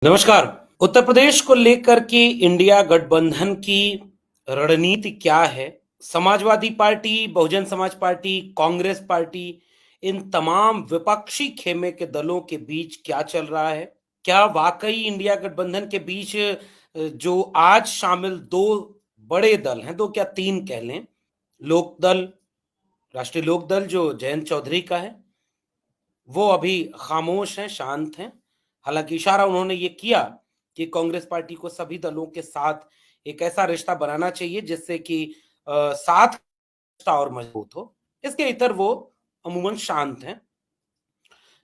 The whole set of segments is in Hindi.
नमस्कार। उत्तर प्रदेश को लेकर के इंडिया गठबंधन की रणनीति क्या है? Samajwadi party, Bahujan Samaj party, Congress party, इन तमाम विपक्षी खेमे के दलों के बीच क्या चल रहा है? क्या वाकई इंडिया गठबंधन के बीच जो आज शामिल दो बड़े दल हैं, दो क्या तीन कह लें, लोकदल, राष्ट्रीय लोकदल जो जयंत चौधरी का है, वो अभी खामोश हैं, शांत हैं। हालाँकि इशारा उन्होंने ये किया कि कांग्रेस पार्टी को सभी दलों के साथ एक ऐसा रिश्ता बनाना चाहिए जिससे कि साथ रिश्ता और मजबूत हो। इसके इतर वो अमूमन शांत हैं,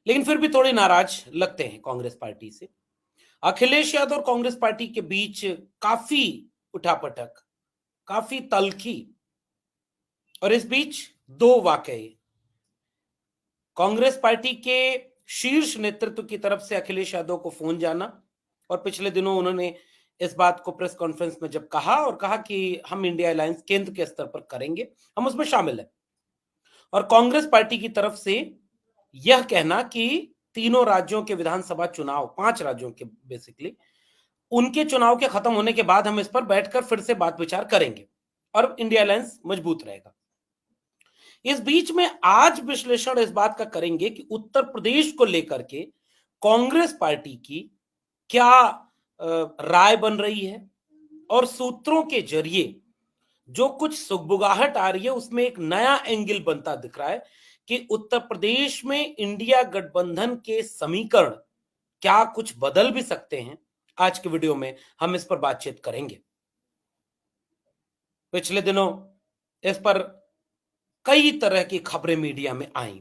लेकिन फिर भी थोड़े नाराज लगते हैं कांग्रेस पार्टी से। अखिलेश यादव और कांग्रेस पार्टी के बीच काफ़ी उठापटक, काफ़ी तल्खी और इस बीच 2 वाक़ये। कांग्रेस पार्टी के शीर्ष नेतृत्व की तरफ से अखिलेश यादव को फोन जाना और पिछले दिनों उन्होंने इस बात को प्रेस कॉन्फ्रेंस में जब कहा कि हम इंडिया अलायंस केंद्र के स्तर पर करेंगे, हम उसमें शामिल हैं। और कांग्रेस पार्टी की तरफ से यह कहना कि तीनों राज्यों के विधानसभा चुनाव, 5 राज्यों के बेसिकली, उनके चुनाव के खत्म होने के बाद हम इस पर बैठकर फिर से बात विचार करेंगे और इंडिया अलायंस मजबूत रहेगा। इस बीच में आज विश्लेषण इस बात का करेंगे कि उत्तर प्रदेश को लेकर के कांग्रेस पार्टी की क्या राय बन रही है और सूत्रों के जरिए जो कुछ सुगबुगाहट आ रही है उसमें एक नया एंगल बनता दिख रहा है कि उत्तर प्रदेश में इंडिया गठबंधन के समीकरण क्या कुछ बदल भी सकते हैं। आज के वीडियो में हम इस पर बातचीत करेंगे। पिछले दिनों इस पर कई तरह की खबरें मीडिया में आई।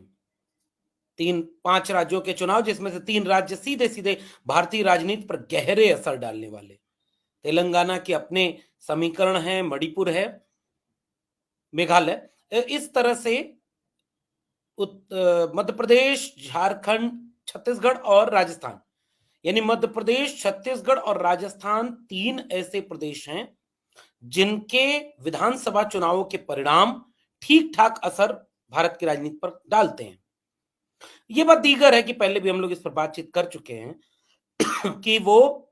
5 राज्यों के चुनाव जिसमें से 3 राज्य सीधे सीधे भारतीय राजनीति पर गहरे असर डालने वाले। तेलंगाना के अपने समीकरण हैं, मणिपुर है, मेघालय। इस तरह से मध्य प्रदेश, झारखंड, छत्तीसगढ़ और राजस्थान, यानी मध्य प्रदेश, छत्तीसगढ़ और राजस्थान 3 ऐसे प्रदेश हैं जिनके विधानसभा चुनावों के परिणाम ठीक ठाक असर भारत की राजनीति पर डालते हैं। ये बात दीगर है कि पहले भी हम लोग इस पर बातचीत कर चुके हैं कि वो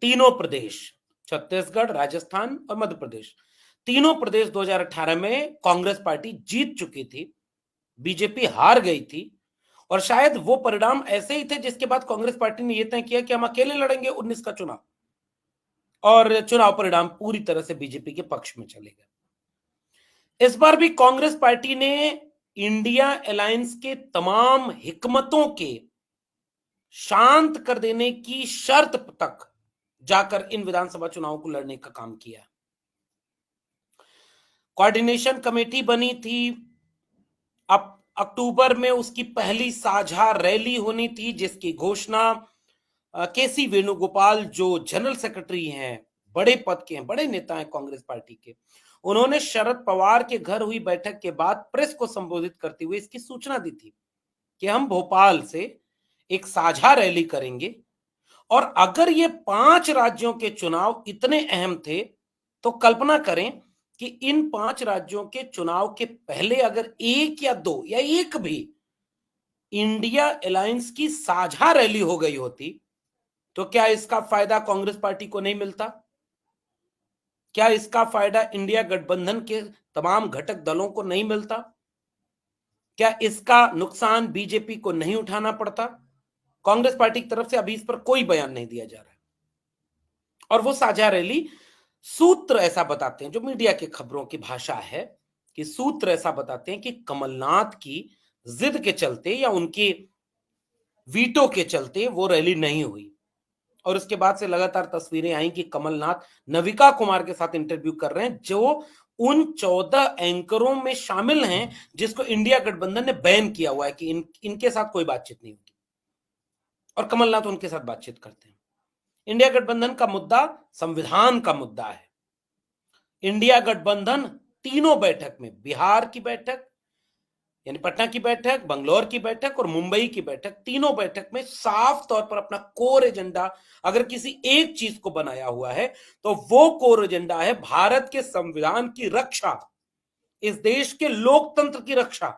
तीनों प्रदेश, छत्तीसगढ़, राजस्थान और मध्य प्रदेश, तीनों प्रदेश 2018 में कांग्रेस पार्टी जीत चुकी थी, बीजेपी हार गई थी और शायद वो परिणाम ऐसे ही थे जिसके बाद कांग्रेस पार्टी ने यह तय किया कि हम अकेले लड़ेंगे 19 का चुनाव और चुनाव परिणाम पूरी तरह से बीजेपी के पक्ष में चले गए। इस बार भी कांग्रेस पार्टी ने इंडिया अलायंस के तमाम हिकमतों के शांत कर देने की शर्त तक जाकर इन विधानसभा चुनावों को लड़ने का काम किया। कोऑर्डिनेशन कमेटी बनी थी, अब अक्टूबर में उसकी पहली साझा रैली होनी थी जिसकी घोषणा केसी वेणुगोपाल जो जनरल सेक्रेटरी हैं, बड़े पद के हैं, बड़े नेता हैं कांग्रेस पार्टी के, उन्होंने शरद पवार के घर हुई बैठक के बाद प्रेस को संबोधित करते हुए इसकी सूचना दी थी कि हम भोपाल से एक साझा रैली करेंगे और अगर ये 5 राज्यों के चुनाव इतने अहम थे तो कल्पना करें कि इन 5 राज्यों के चुनाव के पहले अगर 1 या 2 या 1 भी इंडिया अलायंस की साझा रैली हो गई होती तो क्या इसका फायदा कांग्रेस पार्टी को नहीं मिलता? क्या इसका फायदा इंडिया गठबंधन के तमाम घटक दलों को नहीं मिलता? क्या इसका नुकसान बीजेपी को नहीं उठाना पड़ता? कांग्रेस पार्टी की तरफ से अभी इस पर कोई बयान नहीं दिया जा रहा है और वो साझा रैली, सूत्र ऐसा बताते हैं, जो मीडिया की खबरों की भाषा है कि सूत्र ऐसा बताते हैं कि कमलनाथ की जिद के चलते या उनकी वीटो के चलते वो रैली नहीं हुई और उसके बाद से लगातार तस्वीरें आई कि कमलनाथ नविका कुमार के साथ इंटरव्यू कर रहे हैं जो उन 14 एंकरों में शामिल हैं जिसको इंडिया गठबंधन ने बैन किया हुआ है कि इनके साथ कोई बातचीत नहीं होगी और कमलनाथ उनके साथ बातचीत करते हैं। इंडिया गठबंधन का मुद्दा संविधान का मुद्दा है। इंडिया गठबंधन तीनों बैठक में, बिहार की बैठक यानी पटना की बैठक, बंगलौर की बैठक और मुंबई की बैठक, तीनों बैठक में साफ तौर पर अपना कोर एजेंडा अगर किसी एक चीज को बनाया हुआ है तो वो कोर एजेंडा है भारत के संविधान की रक्षा, इस देश के लोकतंत्र की रक्षा।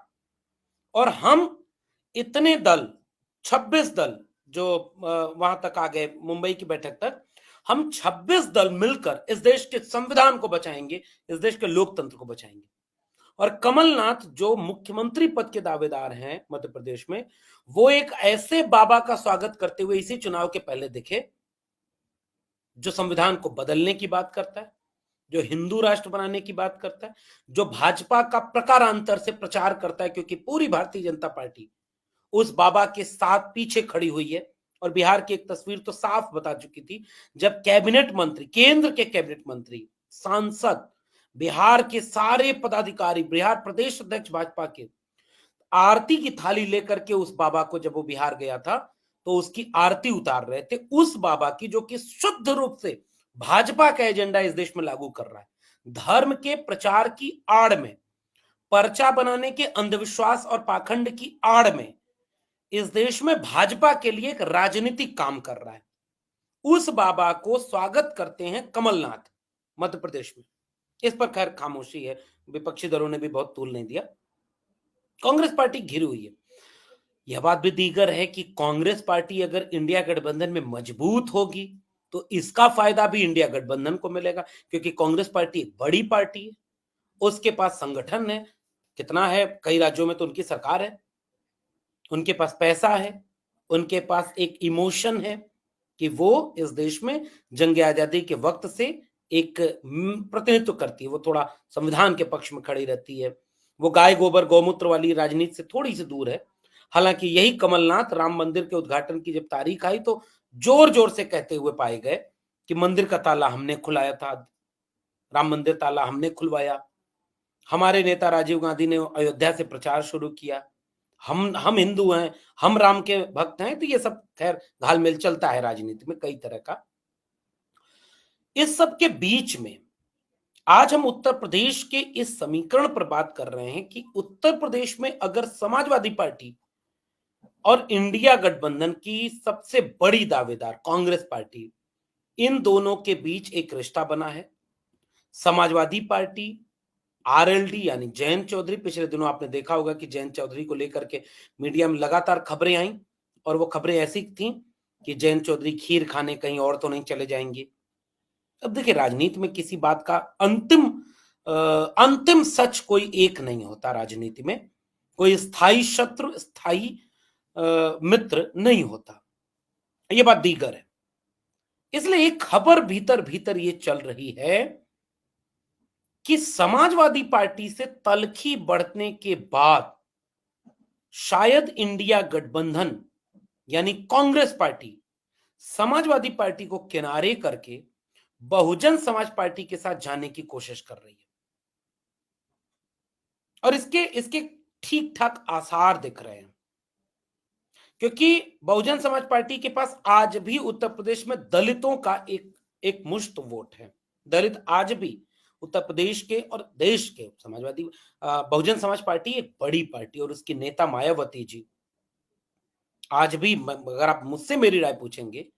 और हम इतने दल, 26 दल जो वहां तक आ गए, मुंबई की बैठक तक, हम 26 दल मिलकर इस देश के संविधान को बचाएंगे, इस देश के लोकतंत्र को बचाएंगे। और कमलनाथ जो मुख्यमंत्री पद के दावेदार हैं मध्य प्रदेश में, वो एक ऐसे बाबा का स्वागत करते हुए इसी चुनाव के पहले दिखे जो संविधान को बदलने की बात करता है, जो हिंदू राष्ट्र बनाने की बात करता है, जो भाजपा का प्रकारांतर से प्रचार करता है, क्योंकि पूरी भारतीय जनता पार्टी उस बाबा के साथ पीछे खड़ी हुई है। और बिहार की एक तस्वीर तो साफ बता चुकी थी, जब कैबिनेट मंत्री, केंद्र के कैबिनेट मंत्री, सांसद, बिहार के सारे पदाधिकारी, बिहार प्रदेश अध्यक्ष भाजपा के आरती की थाली लेकर के उस बाबा को, जब वो बिहार गया था तो उसकी आरती उतार रहे थे, उस बाबा की जो कि शुद्ध रूप से भाजपा का एजेंडा इस देश में लागू कर रहा है, धर्म के प्रचार की आड़ में, पर्चा बनाने के अंधविश्वास और पाखंड की आड़ में इस देश में भाजपा के लिए एक राजनीतिक काम कर रहा है। उस बाबा को स्वागत करते हैं कमलनाथ मध्य प्रदेश में। इस पर खैर खामोशी है, विपक्षी दलों ने भी बहुत तूल नहीं दिया, कांग्रेस पार्टी घिरी हुई है। यह बात भी दीगर है कि कांग्रेस पार्टी अगर इंडिया गठबंधन में मजबूत होगी तो इसका फायदा भी इंडिया गठबंधन को मिलेगा, क्योंकि कांग्रेस पार्टी एक बड़ी पार्टी है, उसके पास संगठन है, कितना है, कई राज्यों में तो उनकी सरकार है, उनके पास पैसा है, उनके पास एक इमोशन है कि वो इस देश में जंग आजादी के वक्त से एक प्रतिनिधित्व करती है, वो थोड़ा संविधान के पक्ष में खड़ी रहती है, वो गाय गोबर गौमूत्र वाली राजनीति से थोड़ी सी दूर है। हालांकि यही कमलनाथ राम मंदिर के उद्घाटन की जब तारीख आई तो जोर जोर से कहते हुए पाए गए कि मंदिर का ताला हमने खुलाया था, राम मंदिर ताला हमने खुलवाया, हमारे नेता राजीव गांधी ने अयोध्या से प्रचार शुरू किया, हम हिंदू हैं, हम राम के भक्त हैं। तो ये सब खैर घालमेल चलता है राजनीति में कई तरह का। इस सब के बीच में आज हम उत्तर प्रदेश के इस समीकरण पर बात कर रहे हैं कि उत्तर प्रदेश में अगर समाजवादी पार्टी और इंडिया गठबंधन की सबसे बड़ी दावेदार कांग्रेस पार्टी, इन दोनों के बीच एक रिश्ता बना है। समाजवादी पार्टी, आरएलडी यानी जयंत चौधरी, पिछले दिनों आपने देखा होगा कि जयंत चौधरी को लेकर के मीडिया में लगातार खबरें आई, और वो खबरें ऐसी थी कि जयंत चौधरी खीर खाने कहीं और तो नहीं चले जाएंगे। अब देखिए, राजनीति में किसी बात का अंतिम सच कोई एक नहीं होता, राजनीति में कोई स्थायी शत्रु, स्थायी मित्र नहीं होता, ये बात दीगर है। इसलिए एक खबर भीतर भीतर ये चल रही है कि समाजवादी पार्टी से तलखी बढ़ने के बाद शायद इंडिया गठबंधन यानी कांग्रेस पार्टी समाजवादी पार्टी को किनारे करके बहुजन समाज पार्टी के साथ जाने की कोशिश कर रही है, और इसके इसके ठीक ठाक आसार दिख रहे हैं, क्योंकि बहुजन समाज पार्टी के पास आज भी उत्तर प्रदेश में दलितों का एक मुश्त वोट है। दलित आज भी उत्तर प्रदेश के और देश के समाजवादी बहुजन समाज पार्टी एक बड़ी पार्टी, और उसकी नेता मायावती जी आज भी, अगर आप मुझसे मेरी राय पूछेंगे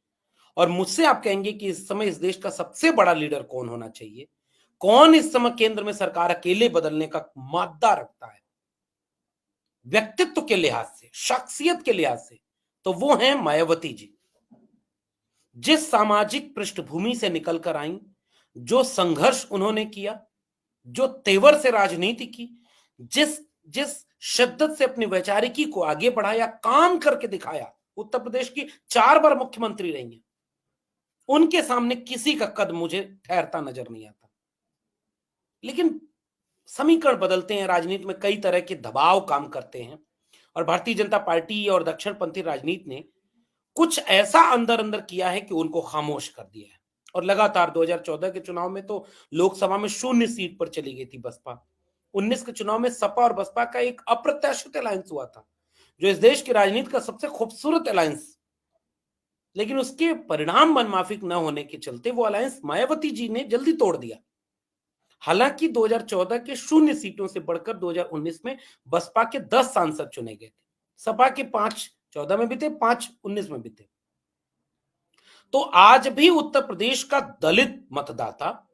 और मुझसे आप कहेंगे कि इस समय इस देश का सबसे बड़ा लीडर कौन होना चाहिए, कौन इस समय केंद्र में सरकार अकेले बदलने का मादा रखता है व्यक्तित्व के लिहाज से, शख्सियत के लिहाज से, तो वो हैं मायावती जी। जिस सामाजिक पृष्ठभूमि से निकलकर आई, जो संघर्ष उन्होंने किया, जो तेवर से राजनीति की, जिस जिस शिद्दत से अपनी वैचारिकी को आगे बढ़ाया, काम करके दिखाया, उत्तर प्रदेश की 4 बार मुख्यमंत्री रही हैं, उनके सामने किसी का कद मुझे ठहरता नजर नहीं आता। लेकिन समीकरण बदलते हैं, राजनीति में कई तरह के दबाव काम करते हैं, और भारतीय जनता पार्टी और दक्षिणपंथी राजनीति ने कुछ ऐसा अंदर अंदर किया है कि उनको खामोश कर दिया है। और लगातार 2014 के चुनाव में तो लोकसभा में 0 सीट पर चली गई थी बसपा। 19 के चुनाव में सपा और बसपा का एक अप्रत्याशित अलायंस हुआ था, जो इस देश की राजनीति का सबसे खूबसूरत अलायंस, लेकिन उसके परिणाम मनमाफिक न होने के चलते वो अलायंस मायावती जी ने जल्दी तोड़ दिया। हालांकि 2014 के 0 सीटों से बढ़कर 2019 में बसपा के 10 सांसद चुने गए थे, सपा के 5 14 में भी थे, 5 19 में भी थे। तो आज भी उत्तर प्रदेश का दलित मतदाता,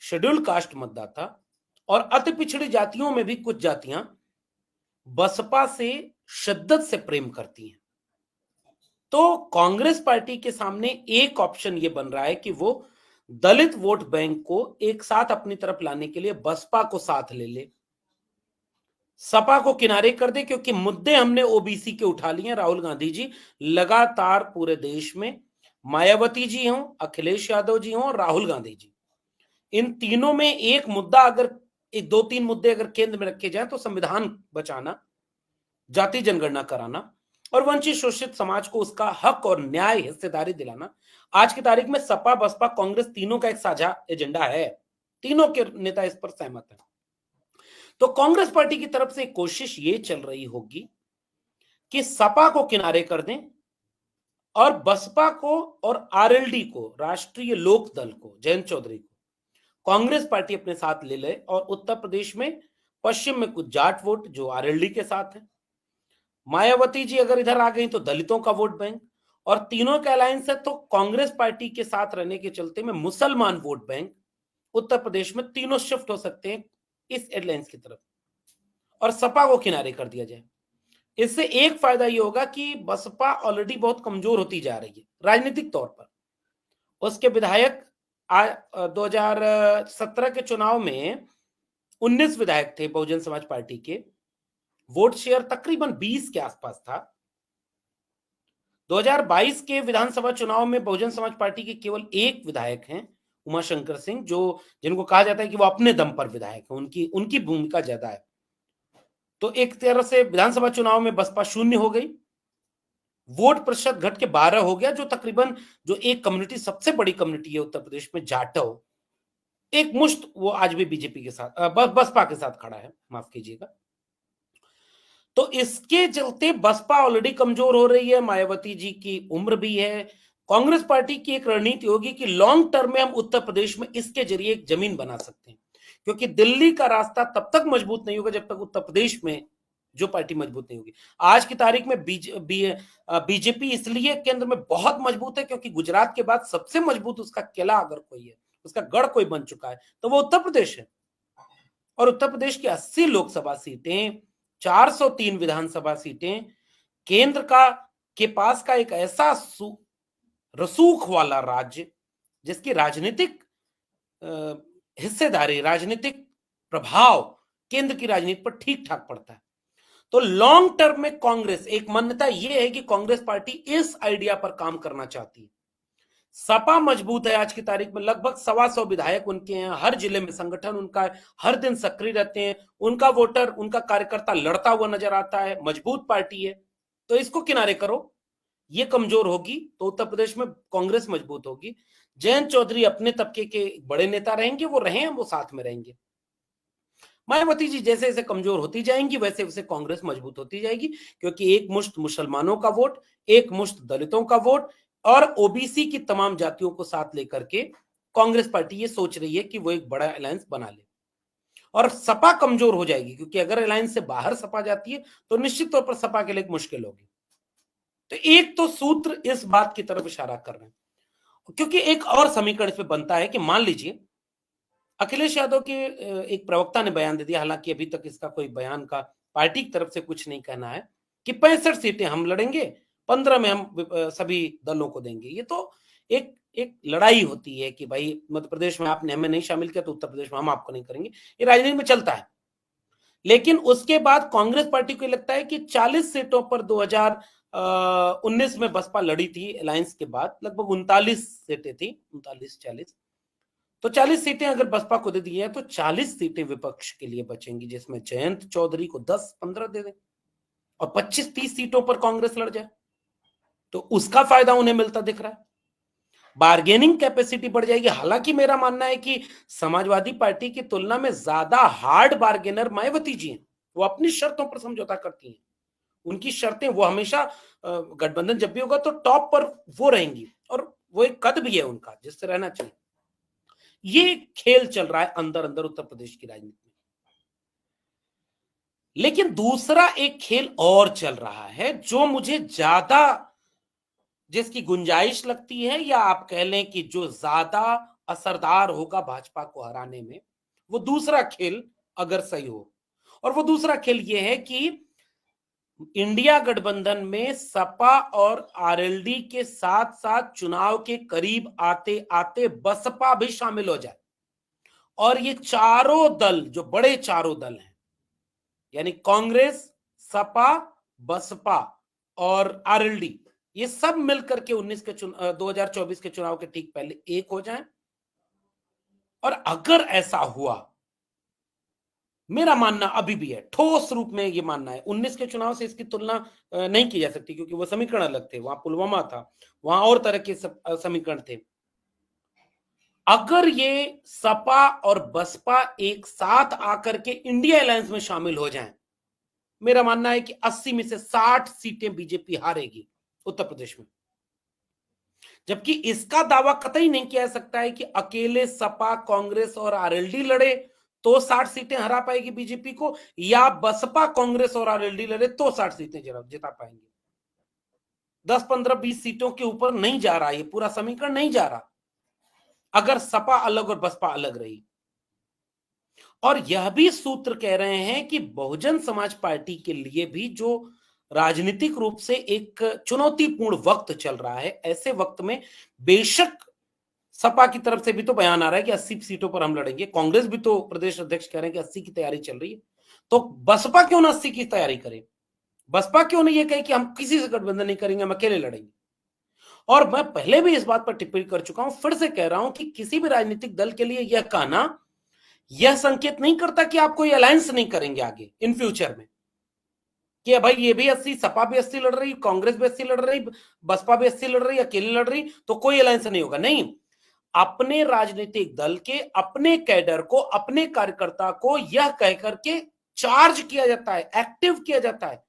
शेड्यूल कास्ट मतदाता और अति पिछड़ी जातियों में भी कुछ जातियां बसपा से शिद्दत से प्रेम करती हैं। तो कांग्रेस पार्टी के सामने एक ऑप्शन ये बन रहा है कि वो दलित वोट बैंक को एक साथ अपनी तरफ लाने के लिए बसपा को साथ ले ले, सपा को किनारे कर दे, क्योंकि मुद्दे हमने ओबीसी के उठा लिए हैं। राहुल गांधी जी लगातार पूरे देश में, मायावती जी हों, अखिलेश यादव जी हों, राहुल गांधी जी, इन तीनों में एक मुद्दा अगर, एक दो तीन मुद्दे अगर केंद्र में रखे जाए तो संविधान बचाना, जाति जनगणना कराना और वंचित शोषित समाज को उसका हक और न्याय हिस्सेदारी दिलाना। आज की तारीख में सपा, बसपा, कांग्रेस तीनों का एक साझा एजेंडा है, तीनों के नेता इस पर सहमत हैं। तो कांग्रेस पार्टी की तरफ से कोशिश ये चल रही होगी कि सपा को किनारे कर दें और बसपा को और आरएलडी को, राष्ट्रीय लोक दल को, जयंत चौधरी को कांग्रेस पार्टी अपने साथ ले ले और उत्तर प्रदेश में, पश्चिम में कुछ जाट वोट जो आरएलडी के साथ है, मायावती जी अगर इधर आ गई तो दलितों का वोट बैंक, और तीनों का अलायंस है तो कांग्रेस पार्टी के साथ रहने के चलते में मुसलमान वोट बैंक उत्तर प्रदेश में तीनों शिफ्ट हो सकते हैं इस अलायंस की तरफ और सपा को किनारे कर दिया जाए। इससे एक फायदा ये होगा कि बसपा ऑलरेडी बहुत कमजोर होती जा रही है राजनीतिक तौर पर। उसके विधायक 2017 के चुनाव में 19 विधायक थे बहुजन समाज पार्टी के, वोट शेयर तकरीबन 20 के आसपास था। 2022 के विधानसभा चुनाव में बहुजन समाज पार्टी के केवल एक विधायक हैं, उमाशंकर सिंह, जो जिनको कहा जाता है कि वो अपने दम पर विधायक हैं, उनकी उनकी भूमिका ज्यादा है। तो एक तरह से विधानसभा चुनाव में बसपा शून्य हो गई, वोट प्रतिशत घट के 12 हो गया, जो तकरीबन, जो एक कम्युनिटी सबसे बड़ी कम्युनिटी है उत्तर प्रदेश में, जाटव, एक मुश्त वो आज भी बीजेपी के साथ, बसपा के साथ खड़ा है, माफ कीजिएगा। तो इसके चलते बसपा ऑलरेडी कमजोर हो रही है, मायावती जी की उम्र भी है। कांग्रेस पार्टी की एक रणनीति होगी कि लॉन्ग टर्म में हम उत्तर प्रदेश में इसके जरिए एक जमीन बना सकते हैं, क्योंकि दिल्ली का रास्ता तब तक मजबूत नहीं होगा जब तक उत्तर प्रदेश में जो पार्टी मजबूत नहीं होगी। आज की तारीख में बीजेपी इसलिए केंद्र में बहुत मजबूत है क्योंकि गुजरात के बाद सबसे मजबूत उसका किला अगर कोई है, उसका गढ़ कोई बन चुका है तो वो उत्तर प्रदेश है। और उत्तर प्रदेश की 80 लोकसभा सीटें, 403 विधानसभा सीटें, केंद्र का के पास का एक ऐसा रसूख वाला राज्य जिसकी राजनीतिक हिस्सेदारी, राजनीतिक प्रभाव केंद्र की राजनीति पर ठीक ठाक पड़ता है। तो लॉन्ग टर्म में कांग्रेस, एक मान्यता यह है कि कांग्रेस पार्टी इस आइडिया पर काम करना चाहती है। सपा मजबूत है, आज की तारीख में लगभग 125 विधायक उनके हैं, हर जिले में संगठन उनका है, हर दिन सक्रिय रहते हैं, उनका वोटर, उनका कार्यकर्ता लड़ता हुआ नजर आता है, मजबूत पार्टी है। तो इसको किनारे करो, ये कमजोर होगी तो उत्तर प्रदेश में कांग्रेस मजबूत होगी। जयंत चौधरी अपने तबके के बड़े नेता रहेंगे, वो रहे, वो साथ में रहेंगे। मायावती जी जैसे जैसे कमजोर होती जाएंगी वैसे वैसे कांग्रेस मजबूत होती जाएगी, क्योंकि एक मुश्त मुसलमानों का वोट, एक मुश्त दलितों का वोट और ओबीसी की तमाम जातियों को साथ लेकर के कांग्रेस पार्टी ये सोच रही है कि वो एक बड़ा अलायंस बना ले। और सपा कमजोर हो जाएगी, क्योंकि अगर अलायंस से बाहर सपा जाती है तो निश्चित तौर पर सपा के लिए एक मुश्किल होगी। तो एक तो सूत्र इस बात की तरफ इशारा कर रहे हैं, क्योंकि एक और समीकरण इसमें बनता है कि मान लीजिए अखिलेश यादव के एक प्रवक्ता ने बयान दे दिया, हालांकि अभी तक इसका कोई बयान का पार्टी की तरफ से कुछ नहीं कहना है, कि 65 सीटें हम लड़ेंगे, 15 में हम सभी दलों को देंगे। ये तो एक एक लड़ाई होती है कि भाई मध्य प्रदेश में आपने हमें नहीं शामिल किया तो उत्तर प्रदेश में हम आपको नहीं करेंगे, ये राजनीति में चलता है। लेकिन उसके बाद कांग्रेस पार्टी को लगता है कि 40 सीटों पर 2019 में बसपा लड़ी थी अलायंस के बाद, लगभग 39 सीटें थी, 39-40, तो 40 सीटें अगर बसपा को दे दी है तो 40 सीटें विपक्ष के लिए बचेंगी, जिसमें जयंत चौधरी को 10-15 दे दें और 25-30 सीटों पर कांग्रेस लड़ जाए, तो उसका फायदा उन्हें मिलता दिख रहा है। बार्गेनिंग कैपेसिटी बढ़ जाएगी। हालांकि मेरा मानना है कि समाजवादी पार्टी की तुलना में ज्यादा हार्ड बार्गेनर मायावती जी हैं, वो अपनी शर्तों पर समझौता करती हैं, उनकी शर्तें, वो हमेशा गठबंधन जब भी होगा तो टॉप पर वो रहेंगी, और वो एक कद भी है उनका जिससे रहना चाहिए। ये खेल चल रहा है अंदर अंदर उत्तर प्रदेश की राजनीति में। लेकिन दूसरा एक खेल और चल रहा है जो मुझे ज्यादा, जिसकी गुंजाइश लगती है, या आप कह लें कि जो ज्यादा असरदार होगा भाजपा को हराने में, वो दूसरा खेल अगर सही हो। और वो दूसरा खेल ये है कि इंडिया गठबंधन में सपा और आरएलडी के साथ साथ चुनाव के करीब आते आते बसपा भी शामिल हो जाए और ये चारों दल, जो बड़े चारों दल हैं, यानी कांग्रेस, सपा, बसपा और आरएलडी, ये सब मिलकर के 2024 के चुनाव के ठीक पहले एक हो जाएं। और अगर ऐसा हुआ, मेरा मानना अभी भी है, ठोस रूप में ये मानना है, 19 के चुनाव से इसकी तुलना नहीं की जा सकती, क्योंकि वो समीकरण अलग थे, वहां पुलवामा था, वहां और तरह के समीकरण थे। अगर ये सपा और बसपा एक साथ आकर के इंडिया अलायंस में शामिल हो जाएं, मेरा मानना है कि 80 में से 60 सीटें बीजेपी हारेगी उत्तर प्रदेश में। जबकि इसका दावा कतई नहीं किया जा सकता है कि अकेले सपा, कांग्रेस और आरएलडी लड़े तो 60 सीटें हरा पाएगी बीजेपी को, या बसपा, कांग्रेस और आरएलडी लड़े तो 60 सीटें जिता पाएंगे। 10, 15, 20 सीटों के ऊपर नहीं जा रहा, ये पूरा समीकरण नहीं जा रहा अगर सपा अलग और बसपा अलग रही। और यह भी सूत्र कह रहे हैं कि बहुजन समाज पार्टी के लिए भी, जो राजनीतिक रूप से एक चुनौतीपूर्ण वक्त चल रहा है, ऐसे वक्त में बेशक सपा की तरफ से भी तो बयान आ रहा है कि 80 सीटों पर हम लड़ेंगे, कांग्रेस भी तो प्रदेश अध्यक्ष कह रहे हैं कि 80 की तैयारी चल रही है, तो बसपा क्यों ना 80 की तैयारी करे? बसपा क्यों नहीं ये कहे कि हम किसी से गठबंधन नहीं करेंगे, हम अकेले लड़ेंगे? और मैं पहले भी इस बात पर टिप्पणी कर चुका हूं, फिर से कह रहा हूं कि किसी भी राजनीतिक दल के लिए यह कहना यह संकेत नहीं करता कि आप कोई अलायंस नहीं करेंगे आगे इन फ्यूचर में, कि भाई ये भी 80, सपा भी 80 लड़ रही, कांग्रेस भी 80 लड़ रही, बसपा भी 80 लड़ रही, अकेले लड़ रही, तो कोई अलायंस नहीं होगा। नहीं, अपने राजनीतिक दल के अपने कैडर को, अपने कार्यकर्ता को यह कहकर के चार्ज किया जाता है, एक्टिव किया जाता है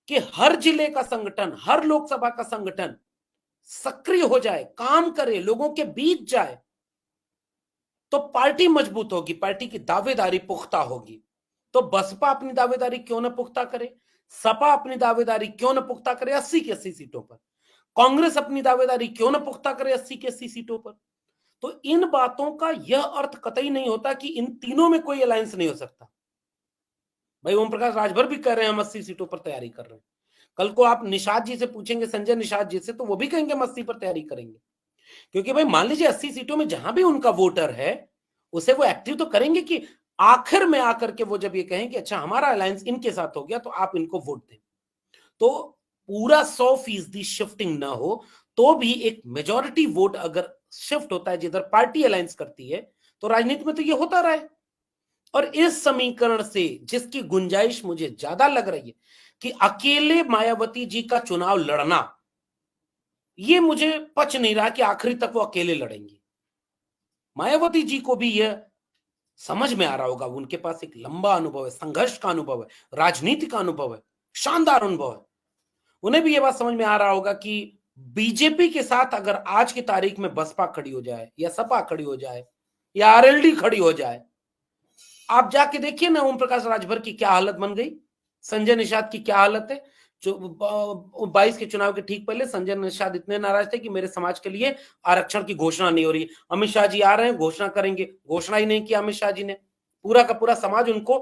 कि हर जिले का संगठन, हर लोकसभा का संगठन सक्रिय हो जाए, काम करे, लोगों के बीच जाए, तो पार्टी मजबूत होगी, पार्टी की दावेदारी पुख्ता होगी। तो बसपा अपनी दावेदारी क्यों ना पुख्ता करे, सपा अपनी दावेदारी क्यों ना पुख्ता करे 80 की 80 सीटों पर, कांग्रेस अपनी दावेदारी क्यों ना पुख्ता करे 80 की 80 सीटों पर। तो इन बातों का यह अर्थ कतई नहीं होता कि इन तीनों में कोई अलायंस नहीं हो सकता। भाई ओम प्रकाश राजभर भी कह रहे हैं हम 80 सीटों पर तैयारी कर रहे हैं। कल को आप निषाद जी से पूछेंगे, संजय निषाद जी से, तो वो भी कहेंगे हम 80 पर तैयारी करेंगे। क्योंकि भाई मान लीजिए 80 सीटों में जहां भी उनका वोटर है, उसे वो एक्टिव तो करेंगे कि आखिर में आकर के वो जब ये कहें कि अच्छा हमारा अलायंस इनके साथ हो गया तो आप इनको वोट दें, तो पूरा 100% शिफ्टिंग ना हो तो भी एक मेजॉरिटी वोट अगर शिफ्ट होता है जिधर पार्टी अलायंस करती है, तो राजनीति में तो ये होता रहा है। और इस समीकरण से जिसकी गुंजाइश मुझे ज्यादा लग रही है कि अकेले मायावती जी का चुनाव लड़ना, ये मुझे पच नहीं रहा कि आखिरी तक वो अकेले लड़ेंगी। मायावती जी को भी यह समझ में आ रहा होगा, उनके पास एक लंबा अनुभव है, संघर्ष का अनुभव है, राजनीति का अनुभव है, शानदार अनुभव है। उन्हें भी यह बात समझ में आ रहा होगा कि बीजेपी के साथ अगर आज की तारीख में बसपा खड़ी हो जाए, या सपा खड़ी हो जाए, या आरएलडी खड़ी हो जाए, आप जाके देखिए ना ओम प्रकाश राजभर की क्या हालत बन गई, संजय निषाद की क्या हालत है। जो 22 के चुनाव के ठीक पहले संजय निषाद इतने नाराज थे कि मेरे समाज के लिए आरक्षण की घोषणा नहीं हो रही, अमित शाह जी आ रहे हैं घोषणा करेंगे, घोषणा ही नहीं किया अमित शाह जी ने, पूरा का पूरा समाज उनको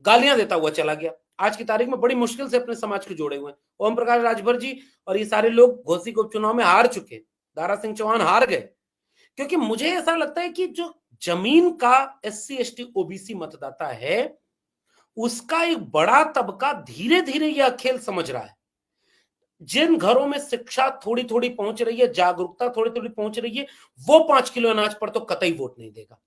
गालियां देता हुआ चला गया। आज की तारीख में बड़ी मुश्किल से अपने समाज को जोड़े हुए हैं ओम प्रकाश राजभर जी, और ये सारे लोग घोसी को उपचुनाव में हार चुके, दारा सिंह चौहान हार गए। क्योंकि मुझे ऐसा लगता है कि जो जमीन का एससी एसटी ओबीसी मतदाता है, उसका एक बड़ा तबका धीरे धीरे यह खेल समझ रहा है। जिन घरों में शिक्षा थोड़ी थोड़ी पहुंच रही है, जागरूकता थोड़ी थोड़ी पहुंच रही है, वो 5 किलो अनाज पर तो कतई वोट नहीं देगा।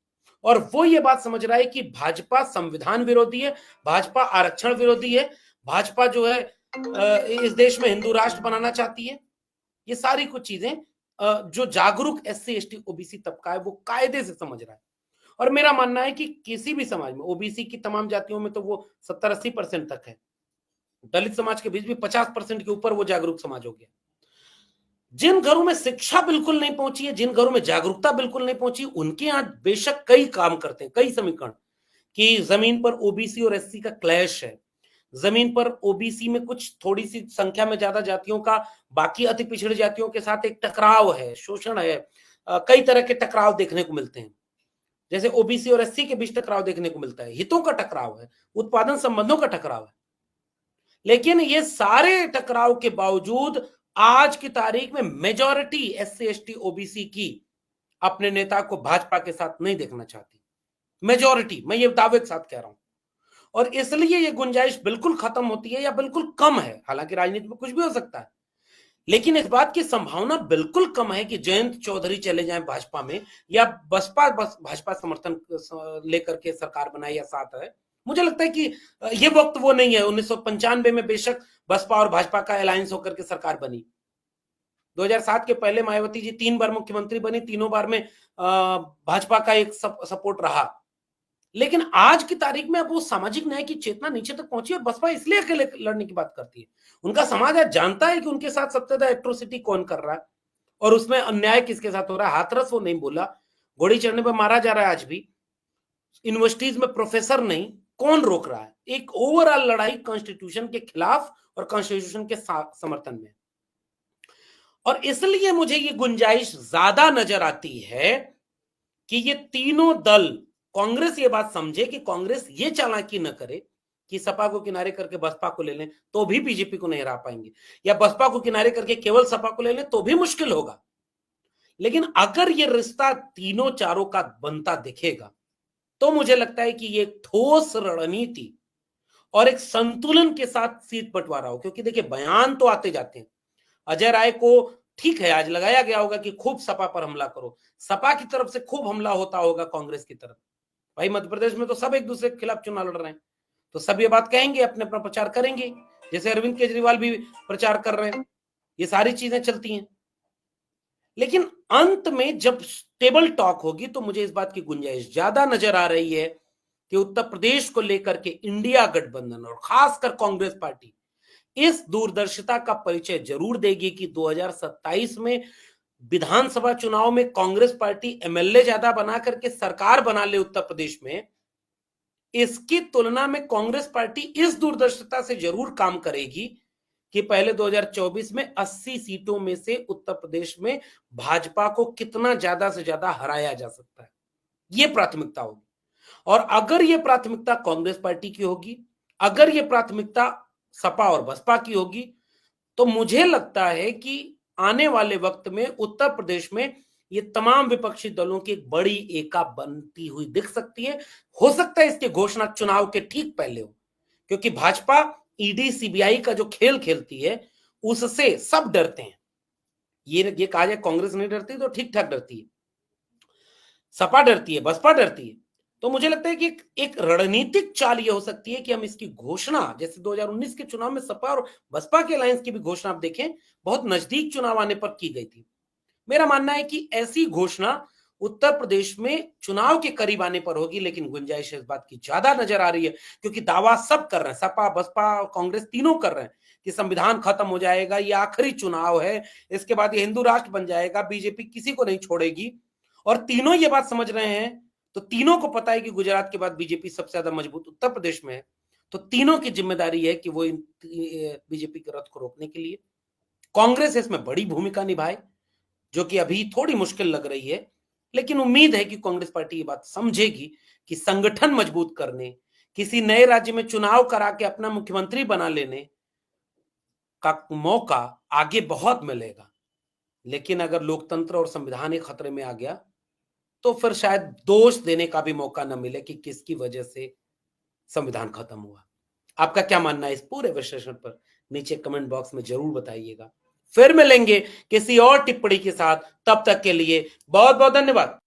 और वो ये बात समझ रहा है कि भाजपा संविधान विरोधी है, भाजपा आरक्षण विरोधी है, भाजपा जो है इस देश में हिंदू राष्ट्र बनाना चाहती है। ये सारी कुछ चीजें जो जागरूक एससी एसटी ओबीसी तबका है वो कायदे से समझ रहा है। और मेरा मानना है कि किसी भी समाज में, ओबीसी की तमाम जातियों में तो वो 70-80% तक है, दलित समाज के बीच भी 50% के ऊपर वो जागरूक समाज हो गया। जिन घरों में शिक्षा बिल्कुल नहीं पहुंची है, जिन घरों में जागरूकता बिल्कुल नहीं पहुंची, उनके यहां बेशक कई काम करते हैं, कई समीकरण, कि जमीन पर ओबीसी और एससी का क्लैश है, जमीन पर ओबीसी में कुछ थोड़ी सी संख्या में ज्यादा जातियों का बाकी अति पिछड़ी जातियों के साथ एक टकराव है, शोषण है, कई तरह के टकराव देखने को मिलते हैं। जैसे ओबीसी और एससी के बीच टकराव देखने को मिलता है, हितों का टकराव है, उत्पादन संबंधों का टकराव है। लेकिन ये सारे टकराव के बावजूद आज की तारीख में मेजॉरिटी एससी एसटी ओबीसी की अपने नेता को भाजपा के साथ नहीं देखना चाहती। मेजॉरिटी, मैं ये दावे के साथ कह रहा हूं, और इसलिए ये गुंजाइश बिल्कुल खत्म होती है या बिल्कुल कम है। हालांकि राजनीति में कुछ भी हो सकता है, लेकिन इस बात की संभावना बिल्कुल कम है कि जयंत चौधरी चले जाएं भाजपा में, या बसपा भाजपा समर्थन लेकर के सरकार बनाए या साथ है। मुझे लगता है कि ये वक्त वो नहीं है। 1995 में बेशक बसपा और भाजपा का अलायंस होकर के सरकार बनी। 2007 के पहले मायावती जी 3 बार मुख्यमंत्री बनी, तीनों बार में भाजपा का एक सपोर्ट रहा। लेकिन आज की तारीख में अब वो सामाजिक न्याय की चेतना नीचे तक पहुंची, और बसपा इसलिए अकेले लड़ने की बात करती है। उनका समाज आज जानता है कि उनके साथ सबसे ज्यादा एट्रोसिटी कौन कर रहा है और उसमें अन्याय किसके साथ हो रहा है। हाथरस वो नहीं बोला, घोड़ी चढ़ने पर मारा जा रहा है आज भी, यूनिवर्सिटीज में प्रोफेसर नहीं, कौन रोक रहा है। एक ओवरऑल लड़ाई कॉन्स्टिट्यूशन के खिलाफ और कॉन्स्टिट्यूशन के समर्थन में, और इसलिए मुझे ये गुंजाइश ज्यादा नजर आती है कि ये तीनों दल, कांग्रेस ये बात समझे कि कांग्रेस ये चालाकी न करे कि सपा को किनारे करके बसपा को ले लें तो भी बीजेपी को नहीं हरा पाएंगे, या बसपा को किनारे करके केवल सपा को ले लें तो भी मुश्किल होगा। लेकिन अगर ये रिश्ता तीनों चारों का बनता दिखेगा तो मुझे लगता है कि ये ठोस रणनीति और एक संतुलन के साथ सीट बंटवारा हो। क्योंकि देखिए, बयान तो आते जाते हैं। अजय राय को ठीक है आज लगाया गया होगा कि खूब सपा पर हमला करो, सपा की तरफ से खूब हमला होता होगा कांग्रेस की तरफ। भाई मध्य प्रदेश में तो सब एक दूसरे के खिलाफ चुनाव लड़ रहे हैं, तो सब ये बात कहेंगे, अपने अपना प्रचार करेंगे, जैसे अरविंद केजरीवाल भी प्रचार कर रहे हैं। ये सारी चीजें चलती हैं। लेकिन अंत में जब टेबल टॉक होगी तो मुझे इस बात की गुंजाइश ज्यादा नजर आ रही है कि उत्तर प्रदेश को लेकर के इंडिया गठबंधन और खासकर कांग्रेस पार्टी इस दूरदर्शिता का परिचय जरूर देगी कि 2027 में विधानसभा चुनाव में कांग्रेस पार्टी एमएलए ज्यादा बना करके सरकार बना ले उत्तर प्रदेश में। इसकी तुलना में कांग्रेस पार्टी इस दूरदर्शिता से जरूर काम करेगी कि पहले 2024 में 80 सीटों में से उत्तर प्रदेश में भाजपा को कितना ज्यादा से ज्यादा हराया जा सकता है, यह प्राथमिकता होगी। और अगर यह प्राथमिकता कांग्रेस पार्टी की होगी, अगर यह प्राथमिकता सपा और बसपा की होगी, तो मुझे लगता है कि आने वाले वक्त में उत्तर प्रदेश में ये तमाम विपक्षी दलों की एक बड़ी एका बनती हुई दिख सकती है। हो सकता है इसकी घोषणा चुनाव के ठीक पहले हो, क्योंकि भाजपा ईडी सीबीआई का जो खेल खेलती है उससे सब डरते हैं। ये कहा जाए कांग्रेस नहीं डरती तो ठीक ठाक डरती है, सपा डरती है, बसपा डरती है। तो मुझे लगता है कि एक रणनीतिक चाल ये हो सकती है कि हम इसकी घोषणा, जैसे 2019 के चुनाव में सपा और बसपा के अलायंस की भी घोषणा आप देखें, बहुत नजदीक चुनाव आने पर की गई थी। मेरा मानना है कि ऐसी घोषणा उत्तर प्रदेश में चुनाव के करीब आने पर होगी, लेकिन गुंजाइश इस बात की ज्यादा नजर आ रही है क्योंकि दावा सब कर रहे हैं, सपा बसपा कांग्रेस तीनों कर रहे हैं कि संविधान खत्म हो जाएगा, ये आखिरी चुनाव है, इसके बाद ये हिंदू राष्ट्र बन जाएगा, बीजेपी किसी को नहीं छोड़ेगी। और तीनों ये बात समझ रहे हैं, तो तीनों को पता है कि गुजरात के बाद बीजेपी सबसे ज्यादा मजबूत उत्तर प्रदेश में है, तो तीनों की जिम्मेदारी है कि वो बीजेपी के रथ को रोकने के लिए कांग्रेस इसमें बड़ी भूमिका निभाए, जो कि अभी थोड़ी मुश्किल लग रही है। लेकिन उम्मीद है कि कांग्रेस पार्टी ये बात समझेगी कि संगठन मजबूत करने, किसी नए राज्य में चुनाव करा के अपना मुख्यमंत्री बना लेने का मौका आगे बहुत मिलेगा। लेकिन अगर लोकतंत्र और संविधान एक खतरे में आ गया तो फिर शायद दोष देने का भी मौका न मिले कि किसकी वजह से संविधान खत्म हुआ। आपका क्या मानना है इस पूरे विश्लेषण पर? नीचे कमेंट बॉक्स में जरूर बताइएगा। फिर मिलेंगे किसी और टिप्पणी के साथ, तब तक के लिए बहुत बहुत धन्यवाद।